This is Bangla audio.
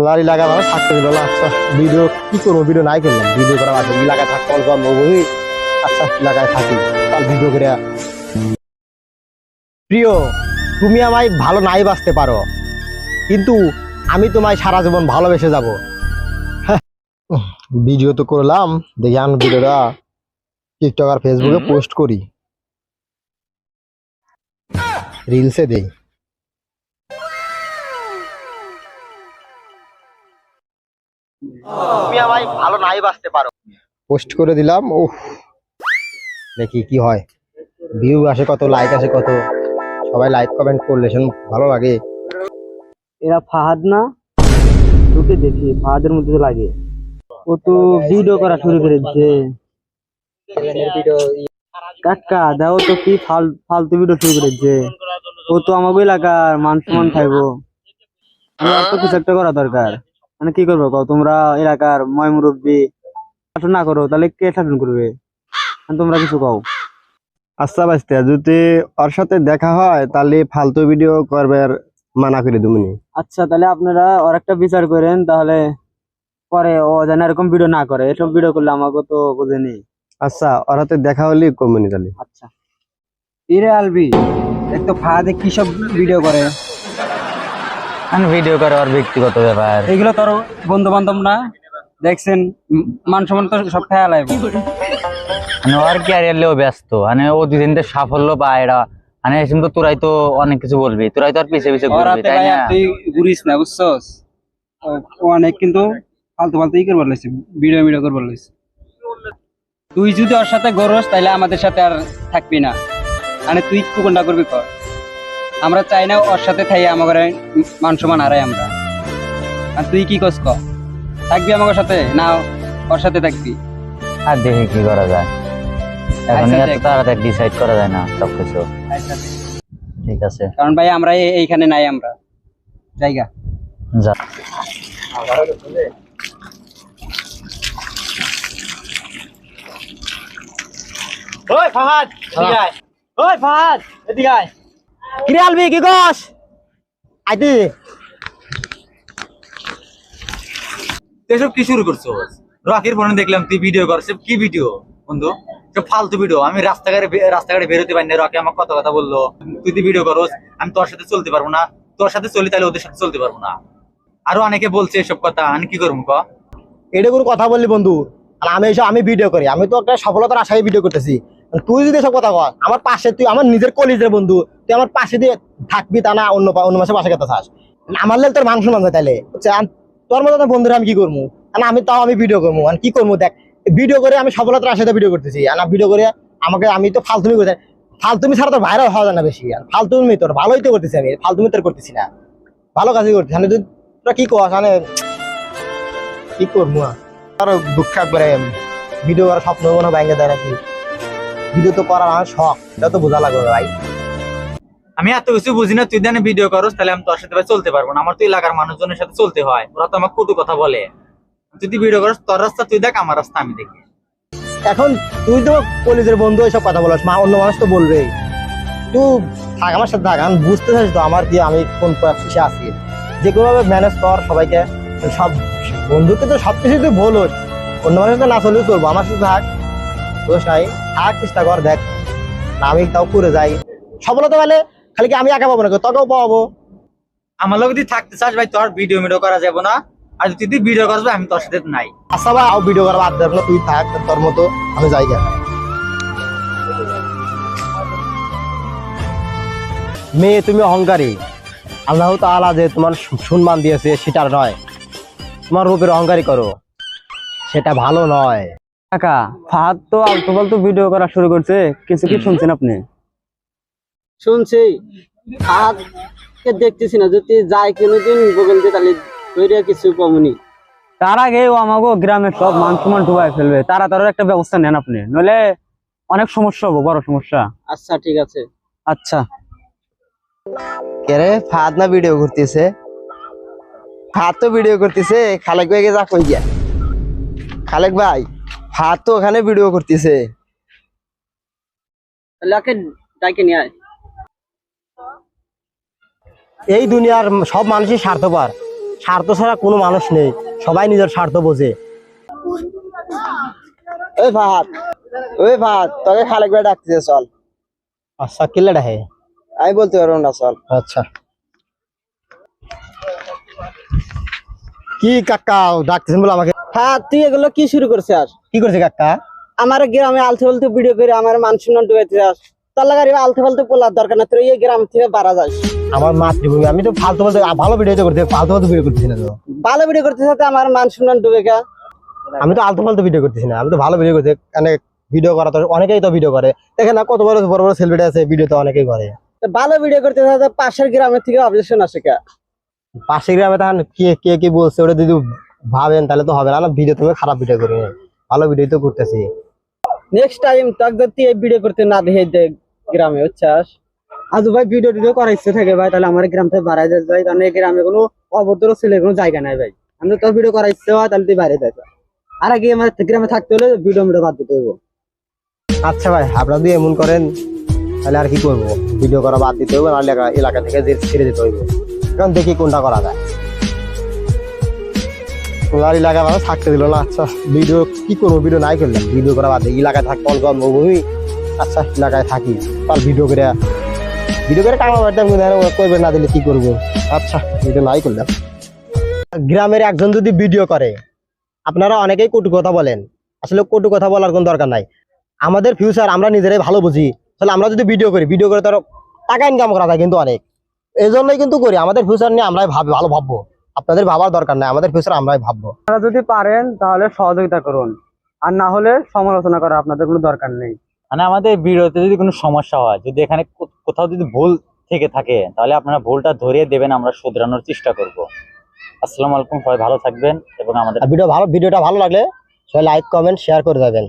লারি লাগা মানে থাকতে দিল না। আচ্ছা ভিডিও কি করবো, ভিডিও নাই করলাম, ভিডিও করা আছে এলাকায় থাকতে অল্প বই। আচ্ছা এলাকায় থাকি তার ভিডিও করে। প্রিয়, তুমি আমায় ভালো নাই বাসতে পারো, কিন্তু আমি তোমায় সারা জীবন ভালোবেসে যাব। ভিডিও তো করলাম, দেখি আমি ভিডিওটা টিকটক আর ফেসবুকে পোস্ট করি, রিলসে দেই। তুমি আমায় ভালো নাই বাসতে পারো, পোস্ট করে দিলাম। ও দেখি কি হয়, ভিউ আসে কত, লাইক আসে কত, সবাই লাইক কমেন্ট করলে ভালো লাগে। এরা ফাহাদ না? তোকে দেখি ফাহাদের মধ্যে তো লাগে। ও তো ভিডিও করা শুরু করে দিচ্ছে। কাকা দাও তো কি ফালতু ভিডিও শুরু করে দিচ্ছে। ও তো আমাকে এলাকার মান সম্মান খাইবো। আমার তো কিছু একটা করা দরকার। মানে কি করবো কও, তোমরা এলাকার ময় মুরব্বী শাসন না করো তাহলে কে শাসন করবে? তোমরা কিছু কও। আচ্ছা বাস্তে, যদি ওর সাথে দেখা হয় তাহলে ফালতু ভিডিও করবার মানা করে তুমি। আচ্ছা তাহলে আপনারা ওর একটা বিচার করেন, তাহলে পরে ও যেন এরকম ভিডিও না করে। এসব ভিডিও করলে আমাকে তো বোঝেনি। আচ্ছা ওর হাতে দেখা হলে কমনি তাহলে। আচ্ছা ইরে আলবি, এক তো ফাহাদে কি সব ভিডিও করে। ভিডিও করে ওর ব্যক্তিগত ব্যাপার। এইগুলো তোর বন্ধু বান্ধব না? দেখছেন মান সম্মান তো সব খেয়াল আইব। ওর ক্যারিয়ার লেও ব্যস্ত, ও দুদিন সাফল্য পায় এরা। এসম তো তোরাই তো অনেক কিছু বলবি, তোরাই তো আর পিছে পিছে ঘুরবি, তাই না? তুই ঘুরিস না বুঝছস। ও অনেক কিন্তু ফালতু ফালতু ই করবার লাইছে, ভিডিও করবার লাইছে। তুই যদি ওর সাথে গরস তাহলে আমাদের সাথে আর থাকবি না। তুই কোনটা করবি কর। আমরা চাই না ওর সাথে থাই আমাদের মান সম্মান হারাই আমরা। আর তুই কি করছ কর, থাকবি আমাদের সাথে না ওর সাথে থাকবি? আর দেখি কি করা যায়, এখন এত তাড়াতাড়ি ডিসাইড করা যায় না সবকিছু। ঠিক আছে, কারণ ভাই আমরা এইখানে নাই, আমরা জায়গা যা। ওই ফাহাদ এদিকে আয়, ওই ফাহাদ এদিকে আয়। কি রে আলবি, কি কস? আইতি এসব কি শুরু করছো? রকির ফোনে দেখলাম তুই ভিডিও করছিস। কি ভিডিও বন্ধু? সব ফালতু ভিডিও। আমি রাস্তাঘাটে বেরোতে পারি না, রকি আমার কত কথা বললো। তুই তো ভিডিও করস, আমি তোর সাথে চলতে পারবো না। তোর সাথে চলি তাহলে ওদের সাথে চলতে পারবো না। আরো অনেকে বলছে এসব কথা, আমি কি করবো ক? এটা কোনো কথা বললি বন্ধু? আর আমি ভিডিও করি, আমি তো একটা সফলতার আশায় ভিডিও করতেছি। তুই যদি এসব কথা কর আমার পাশে, তুই আমার নিজের কলিজের বন্ধু, তুই আমার পাশে দিয়ে থাকবি তা না অন্য মাসে বাসা খেতে চাস? আমার লেগে তোর মাংস নামবে তাইলে তোর মতো বন্ধুরা আমি কি করবো? আমি ভিডিও করবো, কি করবো? দেখ ভিডিও করে আমি সফলতার আশাতে ভিডিও করতেছি, আর ভিডিও করে আমি তো ফালতুমি করতে। ফালতুমি ছাড়া তো ভাইরাল হওয়া যায় না বেশি। আর ফালতুমি তোর ভালোই তো করতেছি, আমি ফালতুমি তোর করতেছি না, ভালো কাজই করতেছি। তোরা কি কস? কি করবো আরো দুঃখ করে ভিডিও করার স্বপ্ন মনে ব্যাঙ্গে দেয় নাকি? ভিডিও তো করার আমার শখ, এটা তো বোঝা লাগবে ভাই। আমি এত কিছু বুঝি না, তুই জানি ভিডিও করস তাহলে আমি তোর সাথে চলতে পারবো না। আমার তো এলাকার মানুষজনের সাথে চলতে হয়, ওরা তো আমার কটু কথা বলে। তুই ভিডিও করস, তোর রাস্তা তুই দেখ, আমার রাস্তা আমি দেখি। এখন তুই তো কলেজের বন্ধু, এইসব কথা বলস, অন্য মানুষ তো বলবেই। তুই থাক আমার সাথে থাক, আমি বুঝতে চাইছি তো আমার কি, আমি কোন পরিস্থিতি আছি। যে কোনো ভাবে ম্যানেজ কর সবাইকে। সব বন্ধুকে তো সবকিছু তুই বলোস, অন্য মানুষ তো না চলেও চলবো, আমার সাথে থাক, দোষ নাই, থাক, চেষ্টা কর, দেখ আমি তাও করে যাই। সফলতা পেলে খালি কি আমি একা পাবো না, তোকেও পাবো। আমার লোক যদি থাকতে চাস ভাই, তোর ভিডিও করা যাবো না। আর যদি তুই ভিডিও করবি আমি তোর সাথে নাই। আচ্ছা ভাই, ভিডিও করা বাদ দেব না, তুই থাক তোর মতো, আমি যাই গা। মেয়ে তুমি অহংকারী, আল্লাহ তাআলা যে তোমার সম্মান দিয়েছে সেটা নয়, তোমার রূপের অহংকারী করো, সেটা ভালো নয়। কাকা ফাহাদ তো আলতু ফালতু ভিডিও করা শুরু করছে, কিছু কি শুনছেন আপনি? শুনছি, ফাহাদকে দেখতেছি না, যদি যাই কোনোদিন বগল দিয়ে তাহলে তৈরি কিছু কমনি। তার আগে ও আমাকে গ্রামের সব মান সম্মান ডুবাই ফেলবে। তাড়াতাড়ি একটা ব্যবস্থা নেন আপনি, নইলে অনেক সমস্যা হবো, বড় সমস্যা। আচ্ছা ঠিক আছে। আচ্ছা কে রে ফাহাদ না ভিডিও করতেছে? ফাহাদ তো ভিডিও করতেছে, খালেক ভাইকে যা কই গিয়া। খালেক ভাই, ফাহাদ তো ওখানে ভিডিও করতেছে। তাহলে ওকে ডাকে নিয়ে আয়। এই দুনিয়ার সব মানুষই স্বার্থপর, স্বার্থ ছাড়া কোনো মানুষ নেই, সবাই নিজের স্বার্থ বোঝে। ওই ভাত তোকে খালেক ভাই ডাকতেছে, চল। আচ্ছা কিল্লাটা হে, আমি বলতে পারবো না, চল। আচ্ছা কি কাকা ডাকতেছেন বলে আমাকে? হ্যাঁ, তুই এগুলো কি শুরু করছিস? আর কি করছে কাকা? আমার গ্রামে আলতু ফালতু ভিডিও করে আমার মান সম্মান ডুবাইতে যাস। তোর লাগার আলতু ফালতু পোলার দরকার না, তুই এই গ্রাম থেকে বাড়া যাস। আমার মাতৃভূমি, আমি তো ফালতু ফালতু ভালো ভিডিও তো করতে, ফালতু ফালতু ভিডিও করতেছি না তো। ভালো ভিডিও করতে সাথে আমার মান সম্মান ডুবে গা। আমি তো আলতু ফালতু ভিডিও করতেছি না, আমি তো ভালো ভিডিও করতে। মানে ভিডিও করা তো অনেকেই তো ভিডিও করে, দেখেন না কত বড় বড় বড় সেলিব্রিটি আছে, ভিডিও তো অনেকেই করে। ভালো ভিডিও করতে সাথে পাশের গ্রামের থেকে অবজেকশন আসে কা? পাশের গ্রামে তখন কে কে কি বলছে ওটা যদি ভাবেন তাহলে তো হবে না। না ভিডিও তুমি খারাপ ভিডিও করি, ভালো ভিডিও তো করতেছি। নেক্সট টাইম তোকে যদি এই ভিডিও করতে না দেখে দেখ গ্রামে, বুঝছাস? আজ ভাই ভিডিও টিডিও করার ইচ্ছে থাকে ভাই, তাহলে আমার গ্রাম থেকে বাড়াই যাস ভাই, কারণ এই গ্রামে কোনো অভদ্র ছেলের কোনো জায়গা নাই ভাই। আমি তোর ভিডিও করার ইচ্ছে হয় তাহলে তুই বাইরে যাস। আর আগে আমার গ্রামে থাকতে হলে ভিডিও বাদ দিতে হইব। আচ্ছা ভাই, আপনারা যদি এমন করেন তাহলে আর কি করবো, ভিডিও করা বাদ দিতে হবে, নাহলে এলাকা থেকে ছেড়ে দিতে হইব। এখন দেখি কোনটা করা যায়। ওনার এলাকায় ভালো থাকতে দিল না। আচ্ছা ভিডিও কি করবো, ভিডিও নাই করলাম, ভিডিও করা বাদ দিই। এলাকায় থাকতে অল্প জন্মভূমি, আচ্ছা এলাকায় থাকি, তার ভিডিও করে টাকা মারতাম, করবে না দিলে কি করবো। আচ্ছা ভিডিও নাই করলাম। গ্রামের একজন যদি ভিডিও করে, আপনারা অনেকেই কটু কথা বলেন, আসলে কটু কথা বলার কোনো দরকার নাই। আমাদের ফিউচার আমরা নিজেরাই ভালো বুঝি। তাহলে আমরা যদি ভিডিও করে তার টাকা ইনকাম করা যায় কিন্তু অনেক, এই জন্যই কিন্তু করি। আমাদের ফিউচার নিয়ে আমরাই ভালো ভাববো, আপনাদের ভাবার দরকার নাই, আমাদের ফিউচার আমরাই ভাববো। আপনারা যদি পারেন তাহলে সহযোগিতা করুন, আর না হলে সমালোচনা করার আপনাদের কোনো দরকার নেই। মানে আমাদের ভিডিওতে যদি কোনো সমস্যা হয়, যদি এখানে কোথাও যদি ভুল থেকে থাকে, তাহলে আপনারা ভুলটা ধরিয়ে দেবেন, আমরা শুধরানোর চেষ্টা করব। আসসালামু আলাইকুম, সবাই ভালো থাকবেন এবং আমাদের আর ভিডিওটা ভালো লাগলে সবাই লাইক কমেন্ট শেয়ার করে যাবেন।